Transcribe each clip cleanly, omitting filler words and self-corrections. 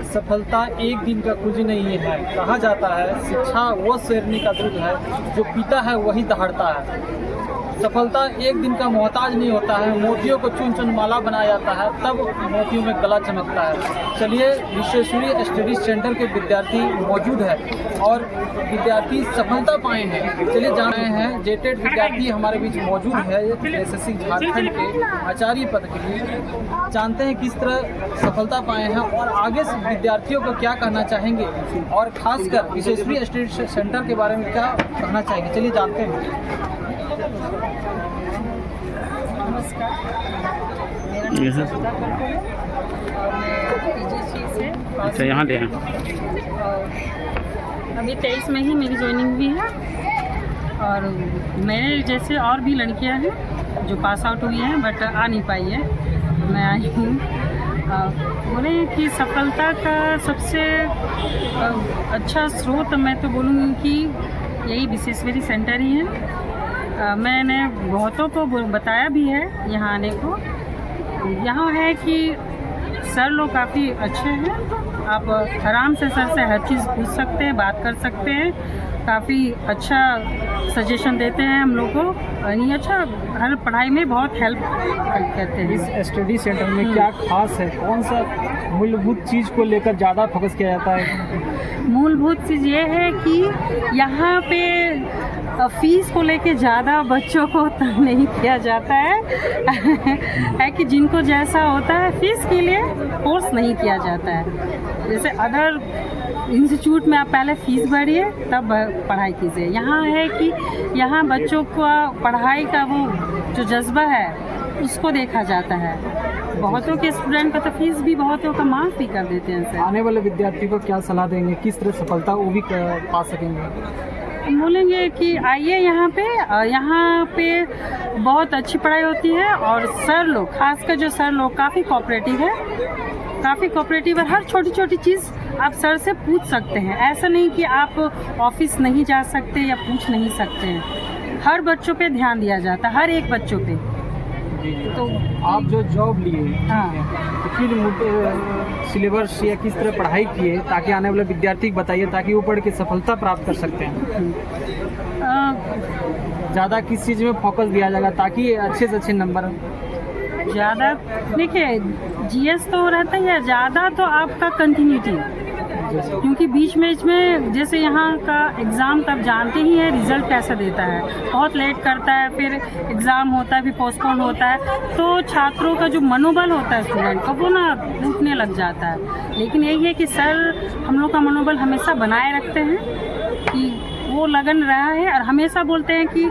सफलता एक दिन का कुछ नहीं है। कहा जाता है शिक्षा वो शेरनी का दूध है, जो पीता है वही दहाड़ता है। सफलता एक दिन का मोहताज नहीं होता है। मोतियों को चुन चुन माला बनाया जाता है, तब मोतियों में गला चमकता है। चलिए, विश्वेश्वरी स्टडी सेंटर के विद्यार्थी मौजूद है और विद्यार्थी सफलता पाए हैं। चलिए जान रहे हैं, जेटेड विद्यार्थी हमारे बीच मौजूद है एसएससी झारखंड के आचार्य पद के लिए। जानते हैं किस तरह सफलता पाए हैं और आगे से विद्यार्थियों को क्या कहना चाहेंगे और खासकर विश्वेश्वरी स्टडी सेंटर के बारे में क्या कहना चाहेंगे। चलिए जानते हैं। नमस्कार, मेरा नाम सुधा करके है और मैं पीजीसी से अच्छा यहाँ ले हैं। अभी 23 में ही मेरी ज्वाइनिंग हुई है और मेरे जैसे और भी लड़कियां हैं जो पास आउट हुई हैं बट आ नहीं पाई है। मैं आई हूँ। बोले कि सफलता का सबसे अच्छा स्रोत मैं तो बोलूँगी कि यही विश्वेश्वरी सेंटर ही है। मैंने बहुतों को बताया भी है यहाँ आने को। यहाँ है कि सर लोग काफ़ी अच्छे हैं, आप आराम से सर से हर चीज़ पूछ सकते हैं, बात कर सकते हैं। काफ़ी अच्छा सजेशन देते हैं हम लोग को। नहीं, अच्छा, हर पढ़ाई में बहुत हेल्प करते हैं। इस स्टडी सेंटर में क्या खास है? कौन सा मूलभूत चीज़ को लेकर ज़्यादा फोकस किया जाता है? मूलभूत चीज़ ये है कि यहाँ पे फीस को लेके ज़्यादा बच्चों को तंग नहीं किया जाता है कि जिनको जैसा होता है फीस के लिए फोर्स नहीं किया जाता है। जैसे अदर इंस्टीट्यूट में आप पहले फ़ीस भरिए तब पढ़ाई कीजिए। यहाँ है कि यहाँ बच्चों का पढ़ाई का वो जो जज्बा है उसको देखा जाता है। बहुतों के स्टूडेंट का तो फीस भी बहुतों का माफ़ भी कर देते हैं। आने वाले विद्यार्थी को क्या सलाह देंगे, किस तरह सफलता वो भी पा सकेंगे? बोलेंगे कि आइए यहाँ पे बहुत अच्छी पढ़ाई होती है और सर लोग, खासकर जो सर लोग काफ़ी कोऑपरेटिव है, काफ़ी कोऑपरेटिव है। हर छोटी छोटी चीज़ आप सर से पूछ सकते हैं। ऐसा नहीं कि आप ऑफिस नहीं जा सकते या पूछ नहीं सकते हैं। हर बच्चों पे ध्यान दिया जाता है, हर एक बच्चों पे। तो आप जो जॉब लिए, हाँ, तो फिर सिलेबस या किस तरह पढ़ाई किए ताकि आने वाले विद्यार्थी को बताइए ताकि वो पढ़ के सफलता प्राप्त कर सकते हैं। ज़्यादा किस चीज़ में फोकस दिया जाएगा ताकि अच्छे से अच्छे नंबर? ज़्यादा देखिए, जीएस तो रहता ही है, ज़्यादा तो आपका कंटिन्यूटी, क्योंकि बीच में जैसे यहाँ का एग्ज़ाम तब जानते ही हैं रिज़ल्ट कैसा देता है, बहुत लेट करता है, फिर एग्ज़ाम होता है, फिर पोस्टपोन होता है, तो छात्रों का जो मनोबल होता है स्टूडेंट का वो ना टूटने लग जाता है। लेकिन यही है कि सर हम लोग का मनोबल हमेशा बनाए रखते हैं कि वो लगन रहा है और हमेशा बोलते हैं कि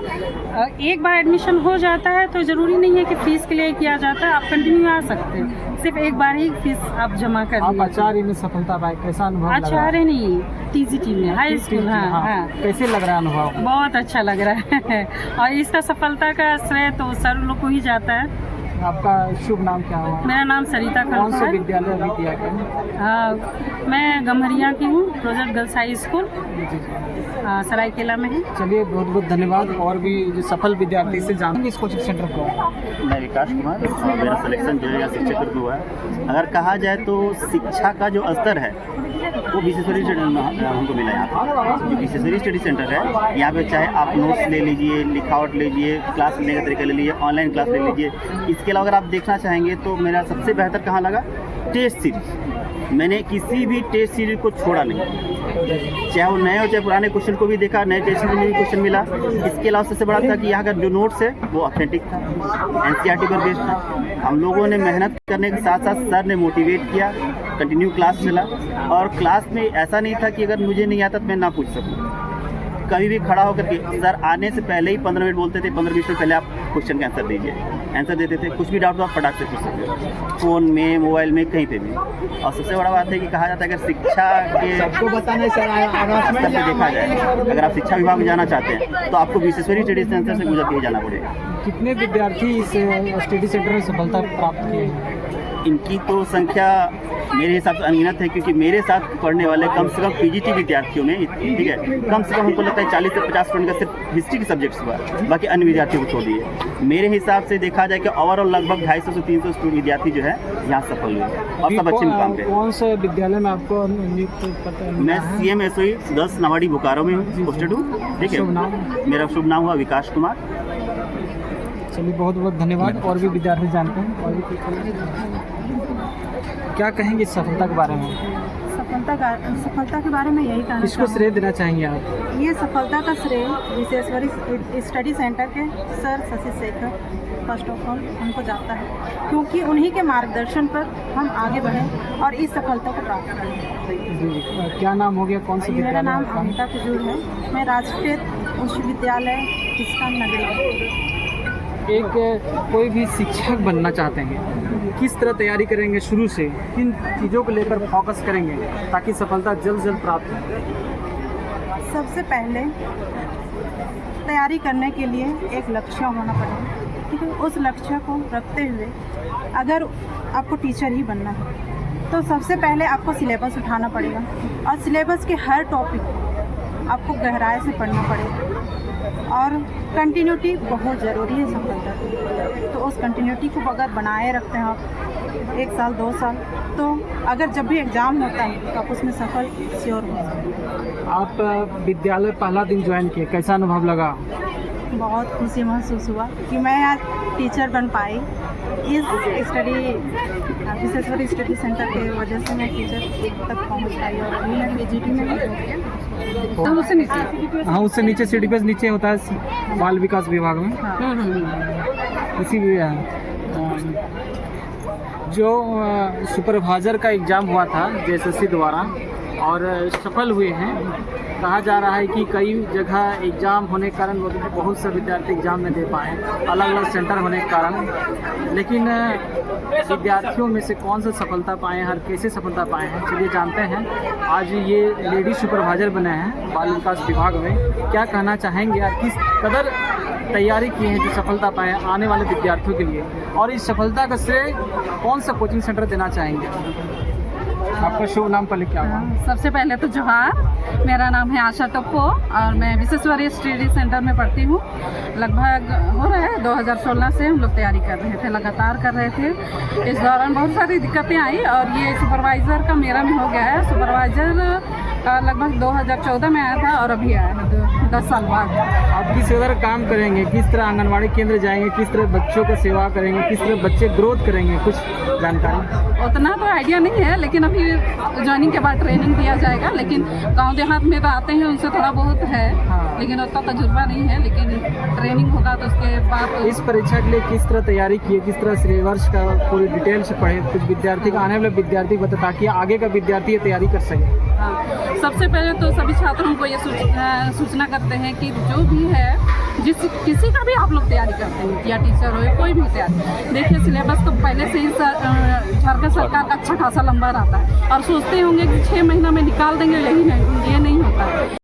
एक बार एडमिशन हो जाता है तो ज़रूरी नहीं है कि फ़ीस के लिए किया जाता है, आप कंटिन्यू आ सकते हैं, सिर्फ एक बार ही फीस आप जमा कर आप आचार्य में सफलता पाए, कैसा अनुभव? आचार्य नहीं, टीजीटी में, हाई स्कूल। हाँ, कैसे लग रहा है अनुभव? बहुत अच्छा लग रहा है और इसका सफलता का श्रेय तो सर लोग को ही जाता है। आपका शुभ नाम क्या हुआ? मेरा नाम सरिता कौन से है। विद्यालय विद्या? मैं गम्हरिया की हूँ, project girls high school Seraikela में है। चलिए, बहुत बहुत धन्यवाद। और भी जो सफल विद्यार्थी से जानेंगे इस कोचिंग सेंटर को। मैं विकास कुमार और मेरा सिलेक्शन जो है शिक्षक के हुआ है। अगर कहा जाए तो शिक्षा का जो स्तर है वो विश्वेश्वरी स्टडी में हमको मिला। यहाँ जो विश्वेश्वरी स्टडी सेंटर है, यहाँ पे चाहे आप नोट्स ले लीजिए, लिखावट ले लीजिए, क्लास लेने का तरीका ले लीजिए, ऑनलाइन क्लास ले लीजिए। इसके अलावा अगर आप देखना चाहेंगे तो मेरा सबसे बेहतर कहाँ लगा, टेस्ट सीरीज। मैंने किसी भी टेस्ट सीरीज को छोड़ा नहीं, चाहे वो नए हो चाहे पुराने क्वेश्चन को भी देखा, नए टेस्ट सीरीज में भी क्वेश्चन मिला। इसके अलावा सबसे बड़ा था कि यहाँ का जो नोट्स है वो ऑथेंटिक था, एनसीईआरटी पर बेस्ड था। हम लोगों ने मेहनत करने के साथ साथ सर ने मोटिवेट किया, कंटिन्यू क्लास चला और क्लास में ऐसा नहीं था कि अगर मुझे नहीं आता तो मैं ना पूछ सकूँ। कभी भी खड़ा होकर के सर आने से पहले ही 15 मिनट बोलते थे, 15 मिनट से पहले आप क्वेश्चन का आंसर दीजिए, आंसर देते थे। कुछ भी डाउट हो आप फटाक से पूछ सकते हो, फ़ोन में, मोबाइल में, कहीं पे भी। और सबसे बड़ा बात है कि कहा जाता है अगर शिक्षा के सबको बताना स्तर से देखा जाए, अगर आप शिक्षा विभाग में जाना चाहते हैं तो आपको विश्वेश्वरी स्टडी सेंटर से गुजर के ही जाना पड़ेगा। कितने विद्यार्थी इस स्टडी सेंटर में सफलता प्राप्त किए? इनकी तो संख्या मेरे हिसाब से अनगिनत है, क्योंकि मेरे साथ पढ़ने वाले कम से कम पीजीटी विद्यार्थियों में, ठीक है, कम से कम हमको लगता है 40 से 50 स्टूडेंट का सिर्फ हिस्ट्री के सब्जेक्ट्स पर, बाकी अन्य विद्यार्थियों को छोड़ दिए। मेरे हिसाब से देखा जाए कि ओवरऑल लगभग 250 से 300 विद्यार्थी जो है यहाँ सफल हुए और सब अच्छे मुकाम पे। कौन से विद्यालय में आपको नियुक्त पता है? मैं CMSOE 10 नवाड़ी बोकारो में पोस्टेड हूँ। ठीक शुभ नाम? है, मेरा शुभ नाम हुआ विकास कुमार। चलिए, बहुत बहुत धन्यवाद। और भी विद्यार्थी जानते हैं, और भी क्या कहेंगे सफलता के बारे में? सफलता के बारे में यही कहना किसको श्रेय देना चाहेंगे आप? ये सफलता का श्रेय विशेश्वरी स्टडी सेंटर के sir Shashi Shekhar first of all हमको जाता है, क्योंकि उन्हीं के मार्गदर्शन पर हम आगे बढ़े और इस सफलता को प्राप्त करें। जी, क्या नाम हो गया? कौन सा मेरा विद्यालय? नाम अमिता कुजूर है। मैं राष्ट्रीय उच्च विद्यालय किस्का नगरी। एक कोई भी शिक्षक बनना चाहते हैं, किस तरह तैयारी करेंगे? शुरू से किन चीज़ों को लेकर फोकस करेंगे ताकि सफलता जल्द जल्द प्राप्त हो? सबसे पहले तैयारी करने के लिए एक लक्ष्य होना पड़ेगा। ठीक है, उस लक्ष्य को रखते हुए अगर आपको टीचर ही बनना है तो सबसे पहले आपको सिलेबस उठाना पड़ेगा और सिलेबस के हर टॉपिक आपको गहराई से पढ़ना पड़ेगा और कंटिन्यूटी बहुत ज़रूरी है सफलता की। तो उस कंटिन्यूटी को अगर बनाए रखते हैं आप 1 साल 2 साल, तो अगर जब भी एग्ज़ाम होता है तो आप उसमें सफल श्योर हो सकते हैं। आप विद्यालय पहला दिन ज्वाइन किए, कैसा अनुभव लगा? बहुत खुशी महसूस हुआ कि मैं आज टीचर बन पाई। इस विशेश्वरी स्टडी सेंटर के वजह से मैं टीचर तक पहुंच पाई और अभी मैं PGT में हूँ। उससे नीचे। हाँ, उससे नीचे CDPS नीचे होता है बाल विकास विभाग में। इसी जो सुपरवाइजर का एग्ज़ाम हुआ था JSSC द्वारा और सफल हुए हैं। कहा जा रहा है कि कई जगह एग्ज़ाम होने के कारण बहुत से विद्यार्थी एग्ज़ाम नहीं दे पाए, अलग अलग सेंटर होने के कारण। लेकिन विद्यार्थियों में से कौन सा सफलता पाए हैं और कैसे सफलता पाए हैं, चलिए जानते हैं। आज ये लेडी सुपरवाइजर बने हैं बाल विकास विभाग में। क्या कहना चाहेंगे और किस कदर तैयारी की है जो सफलता पाए हैं आने वाले विद्यार्थियों के लिए, और इस सफलता का श्रेय कौन सा कोचिंग सेंटर देना चाहेंगे? आपका शुभ नाम पहले क्या हुआ? सबसे पहले तो जोहार, मेरा नाम है आशा टप्पो और मैं विशेश्वरी स्टडी सेंटर में पढ़ती हूँ। लगभग हो रहा है 2016 से हम लोग तैयारी कर रहे थे, लगातार कर रहे थे। इस दौरान बहुत सारी दिक्कतें आई और ये सुपरवाइज़र का मेरा में हो गया है। सुपरवाइज़र का लगभग 2014 में आया था और अभी आया है 10 साल बाद। आप किस तरह काम करेंगे? किस तरह आंगनवाड़ी केंद्र जाएंगे? किस तरह बच्चों का सेवा करेंगे? किस तरह बच्चे ग्रोथ करेंगे? कुछ जानकारी? उतना तो आइडिया नहीं है, लेकिन अभी ज्वाइनिंग के बाद ट्रेनिंग दिया जाएगा। लेकिन गांव देहात में तो आते हैं, उनसे थोड़ा बहुत है, लेकिन उतना तजुर्बा नहीं है। लेकिन ट्रेनिंग होगा तो उसके बाद इस परीक्षा के लिए किस तरह तैयारी की है? किस तरह सिलेबस का पूरी डिटेल से पढ़े कुछ विद्यार्थी का, आने वाले विद्यार्थी को बता, ताकि आगे का विद्यार्थी ये तैयारी कर सके। हाँ, सबसे पहले तो सभी छात्रों को ये सूचना करते हैं कि जो भी है किसी का भी आप लोग तैयारी करते हैं या टीचर हो या कोई भी तैयारी, देखिए सिलेबस तो पहले से ही झारखंड सरकार का अच्छा खासा लंबा आता है और सोचते होंगे कि 6 महीना में निकाल देंगे, यही नहीं, ये नहीं होता है।